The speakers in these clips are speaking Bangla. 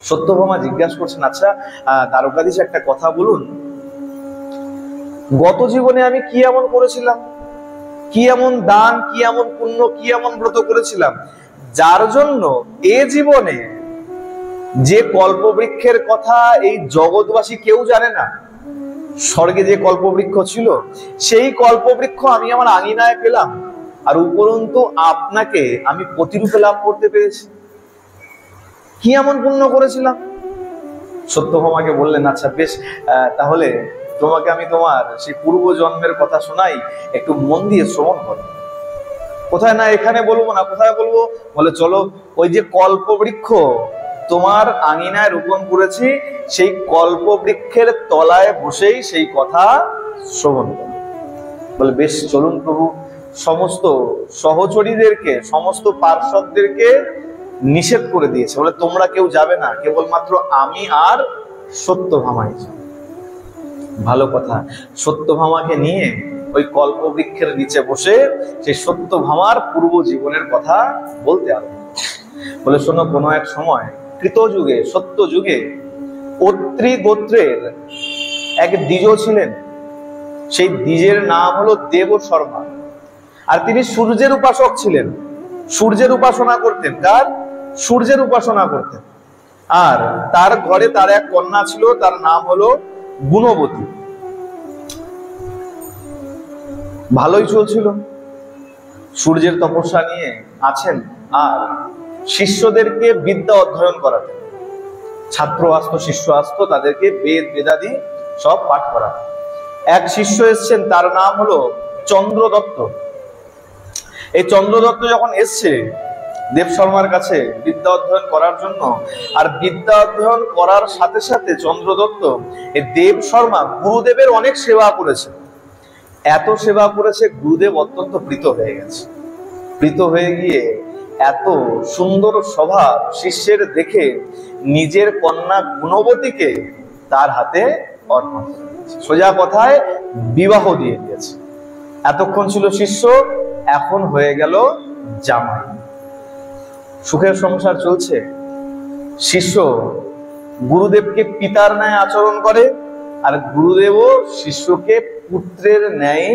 সত্যভামা জিজ্ঞাসা করছেন, আচ্ছা দ্বারকাধীশ একটা কথা বলুন, গত জীবনে আমি কি এমন করেছিলাম, কি এমন দান, কি এমন পুণ্য, কি এমন ব্রত করেছিলাম, যার জন্য এ জীবনে যে কল্পবৃক্ষের কথা এই জগৎবাসী কেউ জানে না, স্বর্গে যে কল্পবৃক্ষ ছিল সেই কল্পবৃক্ষ আমি আমার আঙিনায় পেলাম, আর উপরন্তু আপনাকে আমি প্রতিরূপে লাভ করতে পেরেছি, কি এমন পুণ্য করেছিলাম? সত্যভামাকে বললেন, আচ্ছা বেশ, তাহলে তোমাকে আমি তোমার সেই পূর্ব জন্মের কথা শোনাই, একটু মন দিয়ে শ্রবণ করো। কোথায় না, এখানে বলবো না, কোথায় বলবো? বলে চলো, ওই যে কল্পবৃক্ষ তোমার আঙিনায় রোপণ করেছি, সেই কল্পবৃক্ষের তলায় বসেই সেই কথা শ্রবণ করো। বলে বেশ, চলুন প্রভু। সমস্ত সহচরীদেরকে, সমস্ত পার্শ্বদেরকে নিষেধ করে দিয়েছে, বলে তোমরা কেউ যাবে না, কেবলমাত্র আমি আর সত্যভামাই যাবে। ভালো কথা। সত্যভামাকে নিয়ে ওই কল্পবৃক্ষের নিচে বসে সেই সত্যভামার পূর্ব জীবনের কথা বলতে আরম্ভ। বলে শোনো, কোনো এক সময় কৃতযুগে, সত্য যুগে অত্রি গোত্রের এক দ্বিজ ছিলেন। সেই দ্বিজের নাম হলো দেবশর্মা, আর তিনি সূর্যের উপাসক ছিলেন। সূর্যের উপাসনা করতেন। কার? সূর্যের উপাসনা করতেন। আর তার ঘরে তার এক কন্যা ছিল, তার নাম হলো গুণবতী। ভালোই চলছিল, সূর্যের তপস্যা নিয়ে আছেন, আর শিষ্যদেরকে বিদ্যা অধ্যয়ন করাতেন। ছাত্র আসতো, শিষ্য আসতো, তাদেরকে বেদ বেদাদি সব পাঠ করাতেন। এক শিষ্য এসছেন, তার নাম হলো চন্দ্রদত্ত। এই চন্দ্রদত্ত যখন এসছে দেবশর্মার কাছে বিদ্যা অধ্যয়ন করার জন্য, আর বিদ্যা অধ্যয়ন করার সাথে সাথে চন্দ্রদত্ত এই দেবশর্মা গুরুদেবের অনেক সেবা করেছে। এত সেবা করেছে, গুরুদেব অত্যন্ত প্রীত হয়ে গেছে। প্রীত হয়ে গিয়ে এত সুন্দর স্বভাব শিষ্যের দেখে নিজের কন্যা গুণবতীকে তার হাতে অর্পণ করে দিয়েছে। সোজা কথায় বিবাহ দিয়ে দিয়েছে। এতক্ষণ ছিল শিষ্য, এখন হয়ে গেল জামাই। সুখের সংসার চলছে। শিষ্য গুরুদেবকে পিতার ন্যায় আচরণ করে, আর গুরুদেবও শিষ্যকে পুত্রের ন্যায়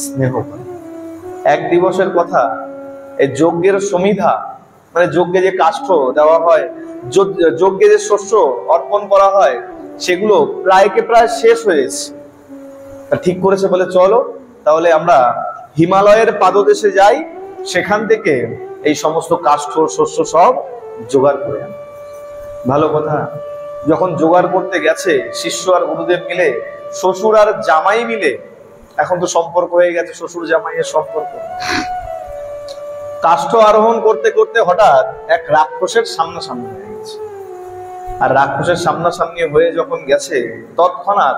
স্নেহ করে। এক দিবসের কথা, এই যজ্ঞের সমিধা, মানে যজ্ঞে যে কাষ্ঠ দেওয়া হয়, যজ্ঞে যে শস্য অর্পণ করা হয়, সেগুলো প্রায় শেষ হয়েছে। ঠিক করেছে, বলে চলো তাহলে আমরা হিমালয়ের পাদদেশে যাই, সেখান থেকে এই সমস্ত কাষ্ঠ শস্য সব জোগাড় করে আন। ভালো কথা। যখন জোগাড় করতে গেছে শিষ্য আর গুরুদেব মিলে, শ্বশুর আর জামাই মিলে, এখন তো সম্পর্ক হয়ে গেছে শ্বশুর জামাইয়ের সম্পর্ক, কাষ্ঠ আরোহণ করতে করতে হঠাৎ এক রাক্ষসের সামনাসামনি হয়ে গেছে। আর রাক্ষসের সামনাসামনি হয়ে যখন গেছে, তৎক্ষণাৎ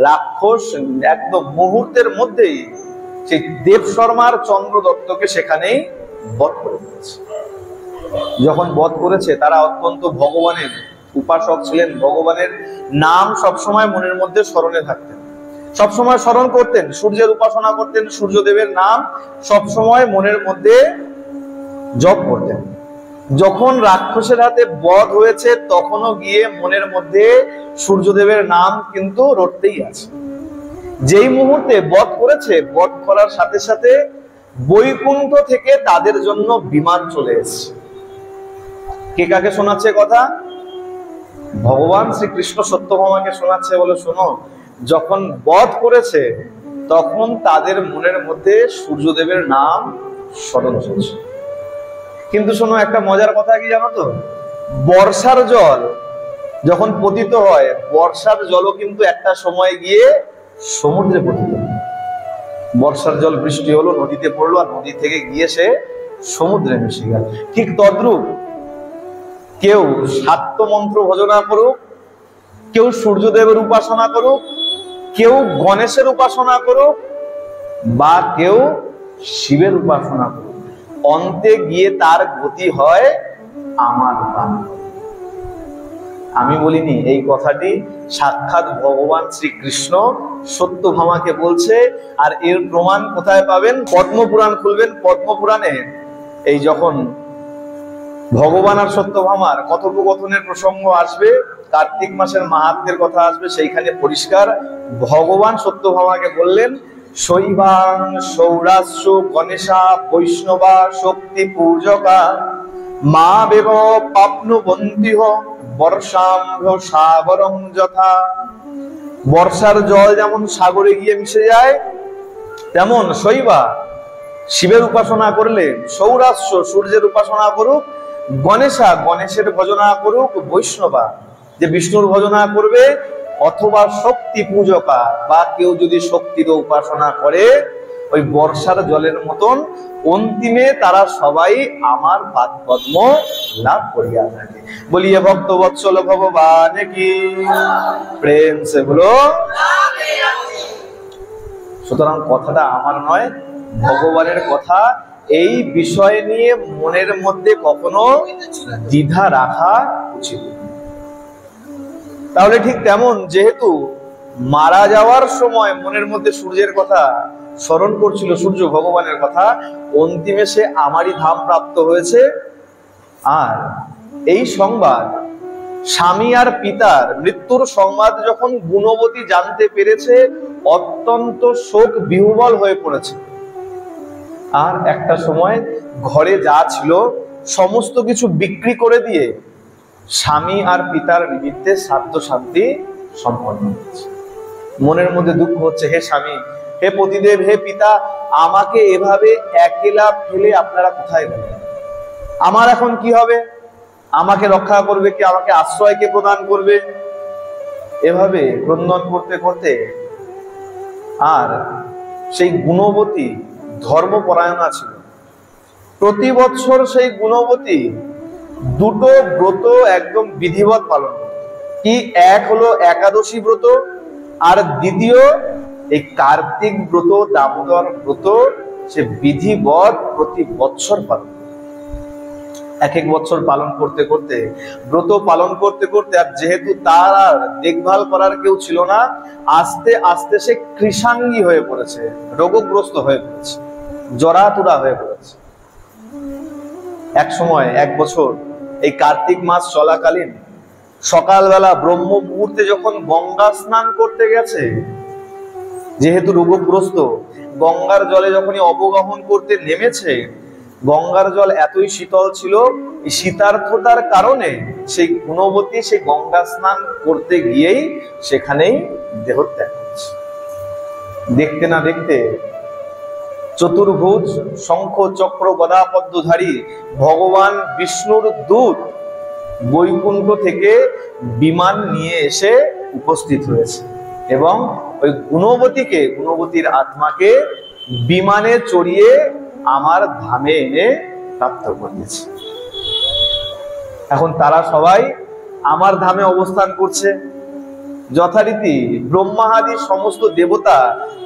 রাক্ষস একদম মুহূর্তের মধ্যেই সেই দেবশর্মার চন্দ্রদত্তকে সেখানেই বধ করে দিয়েছে। যখন বধ করেছে, তারা অত্যন্ত ভগবানের উপাসক ছিলেন, ভগবানের নাম সবসময় মনের মধ্যে স্মরণে থাকতেন, সবসময় স্মরণ করতেন, সূর্যের উপাসনা করতেন, সূর্যদেবের নাম সবসময় মনের মধ্যে জপ করতেন। যখন রাক্ষসের হাতে বধ হয়েছে, তখনও গিয়ে মনের মধ্যে সূর্যদেবের নাম কিন্তু রটতেই আছে। যেই মুহূর্তে বধ করেছে, বধ করার সাথে সাথে বৈকুণ্ঠ থেকে তাদের জন্য বিমান চলে এসেছে। কে কাকে শোনাচ্ছে কথা? ভগবান শ্রীকৃষ্ণ সত্যভামাকে শোনাচ্ছে। বলে শোনো, যখন বধ করেছে তখন তাদের মনের মধ্যে সূর্যদেবের নাম স্মরণ হচ্ছে। কিন্তু শোনো, একটা মজার কথা কি জানো তো? বর্ষার জল যখন পতিত হয়, বর্ষার জলও কিন্তু একটা সময় গিয়ে সমুদ্রে পতিত হয়। বর্ষার জল বৃষ্টি হলো, নদীতে পড়লো, আর নদী থেকে গিয়ে সে সমুদ্রে মিশে গেল। ঠিক তদ্রূপ কেউ শাক্ত মন্ত্র ভজনা করুক, কেউ সূর্যদেবের উপাসনা করুক, কেউ গণেশের উপাসনা করুক, বা কেউ শিবের উপাসনা করুক, অন্তে গিয়ে তার গতি হয় আমার প্রাণ। আমি বলিনি, এই কথাটি সাক্ষাৎ ভগবান শ্রীকৃষ্ণ সত্যভামাকে বলছে। আর এর প্রমাণ কোথায় পাবেন? পদ্মপুরাণ খুলবেন। পদ্মপুরাণে এই যখন ভগবান আর সত্যভামার কথোপকথনের প্রসঙ্গ আসবে, কার্তিক মাসের মাহাত্ম্যের কথা আসবে, সেইখানে পরিষ্কার ভগবান সত্যভামাকে বললেন, শৈবাং সৌরাস্য গণেশা বৈষ্ণবা শক্তি পূজকা মা বেব পাপ্নুবন্তিহ বর্ষাম্ভ সাগরং যথা। বর্ষার জল যেমন সাগরে গিয়ে মিশে যায়, তেমন শৈবা শিবের উপাসনা করলে, সৌরাস্য সূর্যের উপাসনা করুক, গণেশা গণেশের ভজনা করুক, বৈষ্ণবা যে বিষ্ণুর ভজনা করবে, অথবা শক্তি পূজকা বা কেউ যদি শক্তির উপাসনা করে, ওই বর্ষার জলের মতন অন্তিমে তারা সবাই আমার পাদ পদ্ম লাভ করিয়া থাকে। বলিয়ে ভক্ত বৎসল ভগবান কি প্রেম সে বলো। সুতরাং কথাটা আমার নয়, ভগবানের কথা। এই বিষয় নিয়ে মনের মধ্যে কখনো দ্বিধা রাখা উচিত। তাহলে ঠিক তেমন, যেহেতু মারা যাওয়ার সময় মনের মধ্যে সূর্যের কথা স্মরণ করছিল, সূর্য ভগবানের কথা, অন্তিমে সে আমারই ধাম প্রাপ্ত হয়েছে। আর এই সংবাদ, স্বামী আর পিতার মৃত্যুর সংবাদ যখন গুণবতী জানতে পেরেছে, অত্যন্ত শোক বিহ্বল হয়ে পড়েছে। আর একটা সময় ঘরে যা ছিল সমস্ত কিছু বিক্রি করে দিয়ে স্বামী আর পিতার নিমিত্তে শ্রাদ্ধ শান্তি সম্পন্ন হচ্ছে। মনের মধ্যে দুঃখ হচ্ছে, হে স্বামী, হে পতিদেব, হে পিতা, আমাকে এভাবে একেলা ফেলে আপনারা কোথায় গেলেন? আমার এখন কি হবে? আমাকে রক্ষা করবে কে? আমাকে আশ্রয় কে প্রদান করবে? এভাবে ক্রন্দন করতে করতে, আর সেই গুণবতী ধর্মপরায়ণা ছিল। প্রতি বছর সেই গুণবতী দুটো ব্রত একদম বিধিবৎ পালন করত। কি? এক হলো একাদশী ব্রত, আর দ্বিতীয় এই কার্তিক ব্রত, দামোদর ব্রত, সে বিধিবৎ প্রতি বছর পালন। এক এক বছর পালন করতে করতে, ব্রত পালন করতে করতে, আর যেহেতু তার আর দেখভাল করার কেউ ছিল না, আস্তে আস্তে সে কৃষাঙ্গী হয়ে পড়েছে, রোগগ্রস্ত হয়ে পড়েছে, জরাতুরা হয়ে পড়েছে। এক সময়, এক বছর, এই কার্তিক মাস চলাকালীন সকালবেলা ব্রহ্ম মুহূর্তে যখন গঙ্গা স্নান করতে গেছে, যেহেতু রোগগ্রস্ত, গঙ্গার জলে যখনই অবগাহন করতে নেমেছে, গঙ্গার জল এতই শীতল ছিল, এই শীতার্থতার কারণে সেই গুণবতী সেই গঙ্গা স্নান করতে গিয়েই সেখানেই দেহত্যাগ করছে। দেখতে না দেখতে চতুর্ভুজ শঙ্খ চক্র গদা পদ্মধারী ভগবান বিষ্ণুর দূত বৈকুণ্ঠ থেকে বিমান নিয়ে এসে উপস্থিত হয়েছে এবং ওই গুণবতীকে, গুণবতীর আত্মাকে বিমানে চড়িয়ে আমার ধামে এনে প্রাপ্ত করেছে। এখন তারা সবাই আমার ধামে অবস্থান করছে। যথারীতি ব্রহ্মাদি সমস্ত দেবতা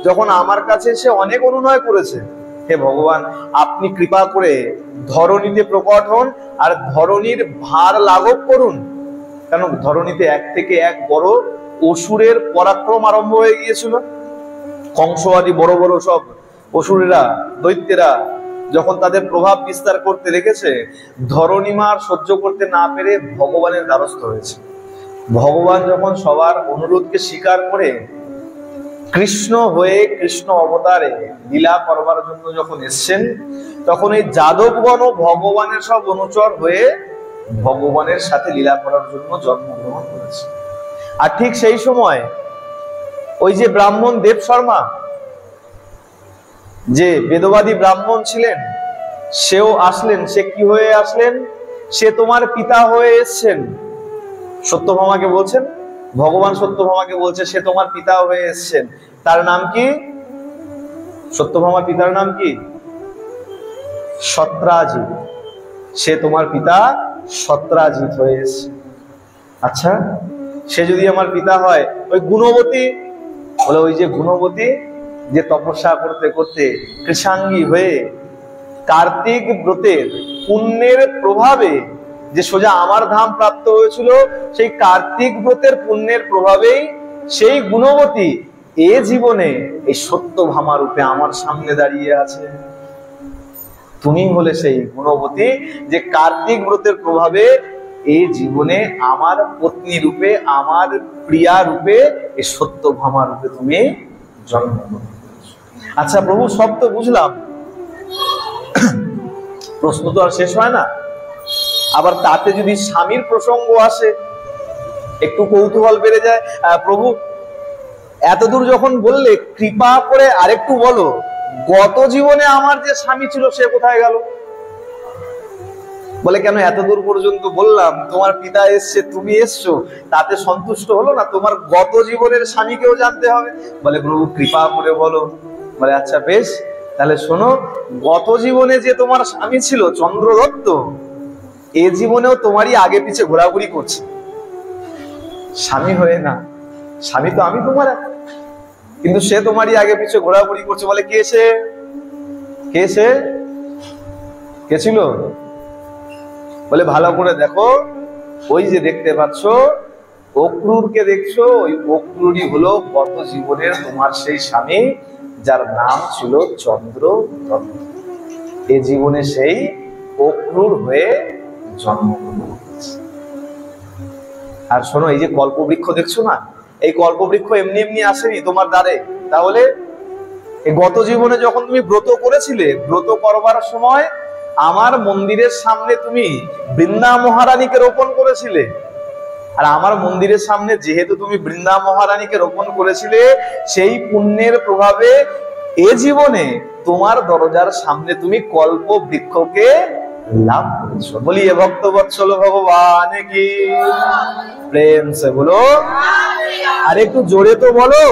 যখন আমার কাছে এসে অনেক অনুনয় করেছে, হে ভগবান, আপনি কৃপা করে ধরণীতে প্রকট হন আর ধরণীর ভার লাঘব করুন। কারণ ধরণীতে এক থেকে এক বড় অসুরের পরাক্রম আরম্ভ হয়ে গিয়েছিল। কংসবাদী বড় বড় সব অসুরেরা, দৈত্যেরা যখন তাদের প্রভাব বিস্তার করতে লেগেছে, ধরণীমা আর সহ্য করতে না পেরে ভগবানের দ্বারস্থ হয়েছে। ভগবান যখন সবার অনুরোধকে স্বীকার করে কৃষ্ণ হয়ে, কৃষ্ণ অবতারে লীলা করবার জন্য যখন এসছেন, তখন এই যাদবগণ ভগবানের সব অনুচর হয়ে ভগবানের সাথে লীলা করার জন্য জন্মগ্রহণ করেছে। আর ঠিক সেই সময় ওই যে ব্রাহ্মণ দেব শর্মা, যে বেদবাদী ব্রাহ্মণ ছিলেন, সেও আসলেন। সে কি হয়ে আসলেন? সে তোমার পিতা হয়ে এসছেন। সত্যভামাকে বলছেন, ভগবান সত্যভামাকে বলছে সে তোমার পিতা হয়ে এসছেন। তার নাম কি? সত্যভামার পিতার নাম কি? সত্রাজিৎ। সে তোমার পিতা সত্রাজিৎ হয়ে এসছে। আচ্ছা, সে যদি আমার পিতা হয়, ওই গুণবতী বলে, ওই যে গুণবতী যে তপস্যা করতে করতে কৃষাঙ্গী হয়ে কার্তিক ব্রতের পুণ্যের প্রভাবে যে সোজা আমার ধাম প্রাপ্ত হয়েছিল, সেই কার্তিক ব্রতের পুণ্যের প্রভাবেই সেই গুণবতী এ জীবনে এই সত্যভামা রূপে আমার সামনে দাঁড়িয়ে আছে। তুমি হলে সেই গুণবতী যে কার্তিক ব্রতের প্রভাবে এই জীবনে আমার পত্নী রূপে, আমার প্রিয়া রূপে, এই সত্যভামা রূপে তুমি জন্মগ্রহণ করেছো। আচ্ছা প্রভু, সব তো বুঝলাম, প্রশ্ন তো আর শেষ হয় না। আবার তাতে যদি স্বামীর প্রসঙ্গ আসে, একটু কৌতূহল বেড়ে যায়। প্রভু, এতদূর যখন বললে, কৃপা করে আরেকটু বলো, গত জীবনে আমার যে স্বামী ছিল সে কোথায় গেল? বলে, কেন, এতদূর পর্যন্ত বললাম, তোমার পিতা এসছে, তুমি এসছো, তাতে সন্তুষ্ট হলো না, তোমার গত জীবনের স্বামীকেও জানতে হবে। বলে, প্রভু কৃপা করে বলো। বলে, আচ্ছা বেশ, তাহলে শোনো, গত জীবনে যে তোমার স্বামী ছিল চন্দ্রদত্ত, এ জীবনেও তোমারই আগে পিছে ঘোরাঘুরি করছে, স্বামী হয়ে না। স্বামী তো আমি তোমার, কিন্তু সে তোমারই আগে পিছে ঘোরাঘুরি করছে। বলে, কে সে? কে সে? কে ছিল? বলে, ভালো করে দেখো, ওই যে দেখতে পাচ্ছ অক্রুরকে দেখছো, ওই অক্রুরই হলো গত জীবনের তোমার সেই স্বামী, যার নাম ছিল চন্দ্রদত্ত। এ জীবনে সেই অক্রুর হয়ে জন্মগ্রহণ করেছে। আর শোনো, এই যে কল্পবৃক্ষ দেখছো না, এই কল্পবৃক্ষ এমনি এমনি আসেনি তোমার দ্বারে। তাহলে এই গত জীবনে যখন তুমি ব্রত করেছিলে, ব্রত করবার সময় আমার মন্দিরের সামনে তুমি বৃন্দা মহারানীকে রোপণ করেছিলে। আর আমার মন্দিরের সামনে যেহেতু তুমি বৃন্দা মহারানীকে রোপণ করেছিলে, সেই পুণ্যের প্রভাবে এ জীবনে তোমার দরজার সামনে তুমি কল্প বৃক্ষকে লাভ করেছো। বলিয়ে ভক্তবৎসল ভগবান কি, প্রেম সে বলো, আর একটু জোরে তো বলো।